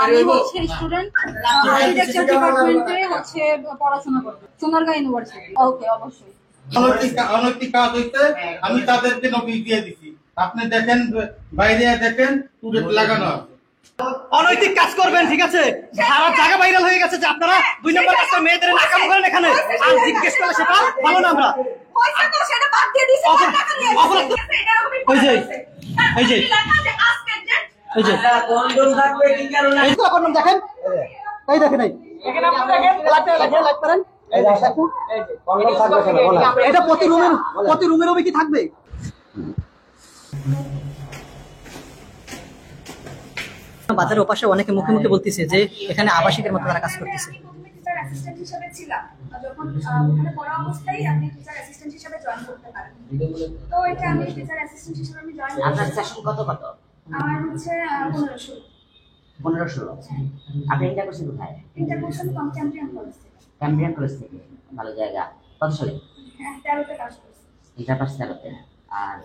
আমি হচ্ছে student architecture ডিপার্টমেন্টে হচ্ছে পড়াশোনা করতে সোনারগাঁ ইউনিভার্সিটি। ওকে, অবশ্যই। অনৈতিক কাজ হইতে আমি তাদেরকে নোটিশ দিয়ে দিছি। আপনি দেখেন, বাইরে দেখেন, টুরেট লাগানো আছে। অনৈতিক কাজ করবেন, ঠিক আছে? সারা জায়গা ভাইরাল হয়ে গেছে যে আপনারা 2 নম্বর কাজটা মেয়েদের নাকাম করেন এখানে। আর জিজ্ঞেস করলে সেটা ভালো না। আমরা দেখেন, এই দেখেন, এটা প্রতি রুমের কি থাকবে? বাজারের ওপাশে অনেকে মুখে মুখে বলতেছে যে এখানে আবাসিকের মতো তারা কাজ করতেছে। যখন ওখানে পড়া অবস্থায় আপনি টিচার অ্যাসিস্ট্যান্ট হিসেবে জয়েন করতে পারেন। তো এটা আমি টিচার অ্যাসিস্ট্যান্ট হিসেবে আমি জয়েন করতে। আপনার সেশন কত? আমার হচ্ছে 15-16। আপনি ইন্টার করছেন কোথায়? ইন্টার করছেন ক্যাম্ব্রিয়ান কলেজ থেকে। ক্যাম্ব্রিয়ান কলেজ থেকে, ভালো জায়গা। কত সালে? হ্যাঁ, 13তে পাস করছি। ইন্টার পাস 13তে। আর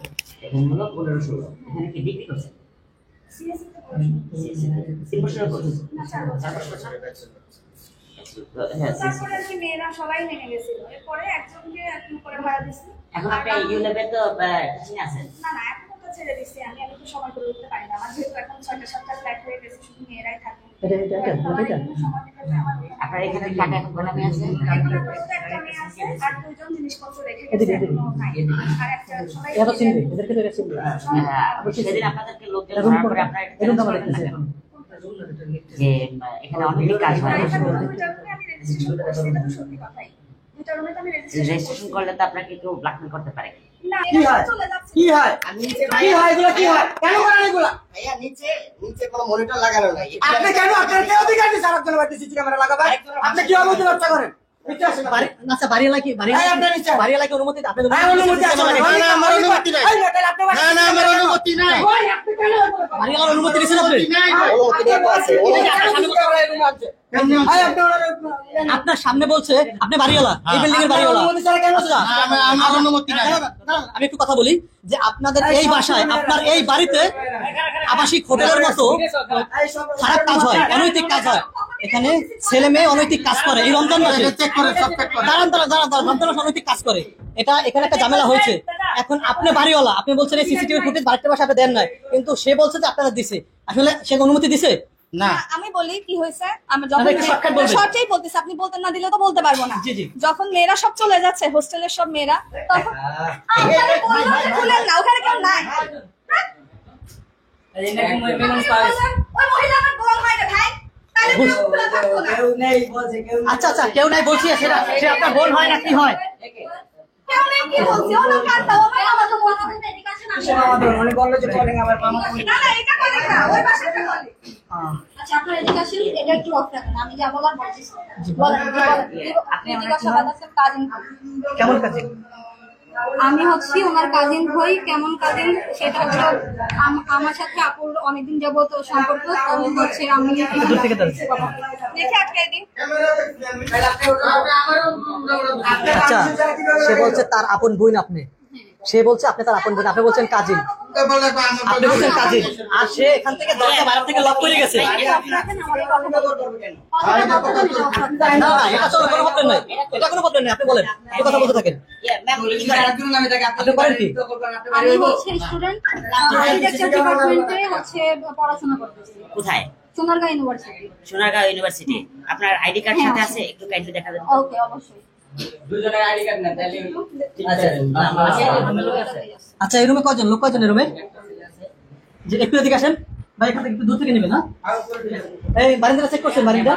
এখানে হলো 15-16। এখানে কি ডিগ্রি করছেন? সিএসসি তে পড়াশোনা। 3 বছরের কোর্স? না, 4 বছর। তারপরে আর কি মেয়েরা সবাই নেমে গেছিল। এরপরে একজনকে একটু করে ভাড়া দিছি। এখন আপনি ইউলেভে তো টিচিং আছেন? না, এখন তো ছেড়ে দিছি। আমি তো সময় করে উঠতে পারি না। আমার যেহেতু এখন 6টা-7টা ফ্ল্যাট হয়ে গেছে, শুধু মেয়েরাই থাকে। আপনার এখানে টাকা এখন কত মেয়ে আছে? একটা মেয়ে আছে আর 2জন জিনিসপত্র রেখে গেছে। আর একটা সবাই সেদিন আপনাদেরকে লোকজন ধরা করে আপনারা যে এখানে অনেক কাজ হয়। রেজিস্ট্রেশন করলে তো আপনাকে কেউ ব্ল্যাকমেল করতে পারে। কি হয় এগুলো? কি হয়? কেন করেন এগুলো? ভাইয়া নিচে কোনো মনিটর লাগানো নাই। আপনি কেন? আপনার কি অধিকার দিয়েছে আরেকজনের বাড়িতে সিসি ক্যামেরা লাগাবেন? আপনি কি অবৈধ ব্যবসা করেন? আচ্ছা, বাড়িওয়ালা কি অনুমতি? অনুমতি আছে? না, আমার অনুমতি নাই। না, আমার অনুমতি নাই। বাড়িওয়ালার অনুমতি দিয়েছেন আপনি? অনুমতি নেই আছে। আপনার সামনে বলছে আপনি বাড়িওয়ালা, এই বিল্ডিং এর বাড়িওয়ালা। আমার অনুমতি নাই। আমি একটু কথা বলি যে আপনাদের এই বাসায়, আপনার এই বাড়িতে আবাসিক হোটেলের মতো খারাপ কাজ হয়, অনৈতিক কাজ হয়। এখানে ছেলে মেয়ে অনৈতিক কাজ করে এই রমজান মাসে। দাঁড়ান, রমজান মাসে অনৈতিক কাজ করে। এটা এখানে একটা ঝামেলা হয়েছে। এখন আপনি বাড়িওয়ালা, আপনি বলছেন এই সিসিটিভি ফুটেজ বাড়িতে বাসা আপনি দেন নাই, কিন্তু সে বলছে যে আপনারা দিছে। আসলে সে অনুমতি দিছে না? আমি বলি কি হয়েছে, আমি যখন শর্টেই বলতেছি, আপনি বলতেন না দিলে তো বলতে পারবো না। যখন মেয়েরা সব চলে যাচ্ছে, হোস্টেলের সব মেয়েরা, তখন খুলেন না, ওখানে কেউ নাই। আচ্ছা, কেউ নাই বলছি, সেটা আপনার বোন হয় না কি হয়? কেমন কাজে? আমি হচ্ছি ওনার কাজিন হই। কেমন কাজিন সেটা হচ্ছে আমার সাথে আপুর অনেকদিন যাবত সম্পর্ক। হচ্ছে আমি আচ্ছা, সে বলছে তার আপন বোন আপনি, সে বলছে আপনি তার আপন বোন, আপনি বলছেন কাজিন, আপনি বলছেন কাজিন, আর সে এখান থেকে দরজা বাইরে থেকে লক করে গেছে। না, এটা তো কোনো প্রবলেম নাই, এটা কোনো প্রবলেম নাই, আপনি বলেন, এই কথা বলতে থাকেন। আপনি করেন কি? আমি হচ্ছে স্টুডেন্ট আর্কিটেকচার ডিপার্টমেন্টে হচ্ছে পড়াশোনা করতেছি। কোথায়? সোনারগাঁ ইউনিভার্সিটি। সোনারগাঁও ইউনিভার্সিটি। আপনার আইডি কার্ড সাথে আছে? একটু কাইন্ডলি দেখা দেন। ওকে, অবশ্যই। দুজনের আইডি কার্ড না তাহলে আচ্ছা, এই রুমে কয়জন লোক? কয়জন এই রুমে? যে একটু এদিকে আসেন ভাই, এখান থেকে একটু দূর থেকে নেবেন। না, এই বারিন্দাটা চেক করছেন? বারিন্দা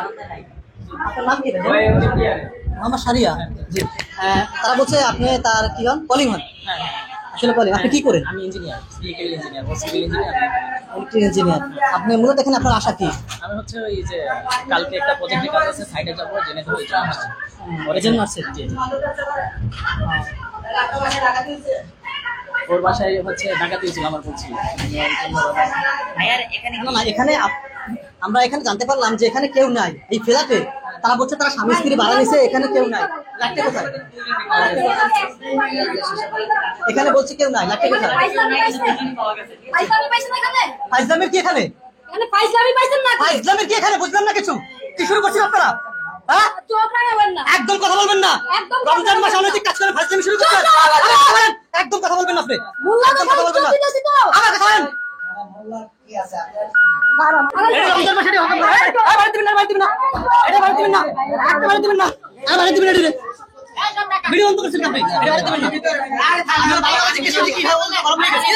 আপনার নাম কি? আমার সারিয়া। জি, তারা বলছে আপনি তার কি হন? কলিং হন? আসলে কলিং। আপনি কি করেন? আমি ইঞ্জিনিয়ার, সিভিল ইঞ্জিনিয়ার। ইঞ্জিনিয়ার। আপনি মূলত এখানে আপনার আশা কি? আমি হচ্ছে ওই যে কালকে একটা প্রজেক্টের কাজ আছে, সাইডে যাবো, জেনে দেবো। Origin marksheet. ওর বাসায় হচ্ছে ডাকাতি হয়েছিল, আমার বলছিল। না, এখানে আমরা এখানে জানতে পারলাম যে এখানে কেউ নাই এই ফ্ল্যাটে। তারা বলছে তারা স্বামী স্ত্রী ভাড়া নিছে, এখানে কেউ নাই। লাইটটা কোথায়? এখানে বলছে কেউ নাই, লাইটটা কোথায়? ফাইজলামের কি এখানে? এখানে ফাইজলামি পাইছেন না? ফাইজলামের কি এখানে? বুঝলাম না কিছু। কি শুরু করছেন আপনারা? হ্যাঁ, চোখ রাঙাবেন না। একদম কথা বলবেন না। একদম রমজান মাসে অনৈতিক কাজ করে ফাইজলামি শুরু করছেন। একদম কথা বলবেন না আপনি। একদম কথা বলবেন না। আমার কথা বলেন। এই রমজান মাসে এটা হবে না। এই বাড়ি দিবেন না, বাড়ি দিবেন না। এটা বাড়ি দিবেন না। একটা বাড়ি দিবেন না। আর বাড়ি দিবেন না এটা। ভিডিও বন্ধ করছেন আপনি। এটা বাড়ি দিবেন না। আরে থাক, আমার ভাই আমাকে কিছু কি হবে বলতে গরম হয়ে গেছে।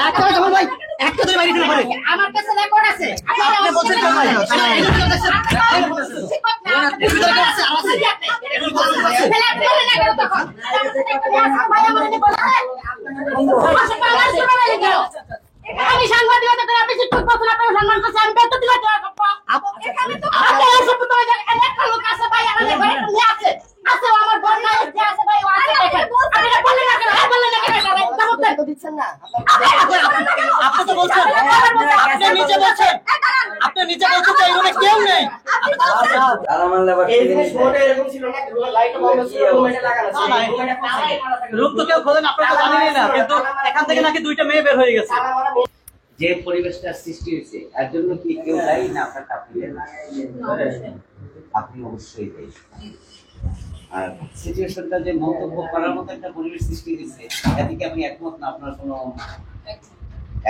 একটা জমল ভাই, একটা ধরে বাইরে দিতে পারে। আমার কাছে রেকর্ড আছে। আপনি বলছেন কেন ভাই? এটা ভিডিও দেখছেন? এই ভিডিও দেখছেন আর আছে। এটা বলছেন ভাই। আমি সাংবাদিকতা করে আপনি শিক্ষক বলছেন আপনার সম্মান করছে আমি বেতন দিলে এখানে তো আপনার সব তো একটা লোক আছে ভাই আমাদের ঘরে তুমি আছে আছে আমার বোন নাই আছে ভাই ও আছে দেখেন আপনি বলেন না কেন বলেন না কেন জবাব তো দিচ্ছেন না আপনি তো বলছেন, আপনি নিজে বলছেন, আপনি নিজে বলছেন যে এই রুমে কেউ নেই। রূপ তো কেউ খোলেন, আপনারা তো জানেনই না, কিন্তু এখান থেকে নাকি 2টা মেয়ে বের হয়ে গেছে। যে পরিবেশটা সৃষ্টি হয়েছে এর জন্য কি কেউ দায়ী না আপনার আপনি অবশ্যই দায়ী। আর সিচুয়েশনটা যে মন্তব্য করার মতো একটা পরিবেশ সৃষ্টি হয়েছে এদিকে আমি একমত না, আপনার কোনো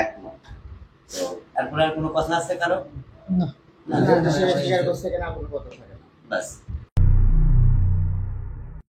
একমত। তো তারপরে আর কোনো কথা আছে কারো? না, বাস।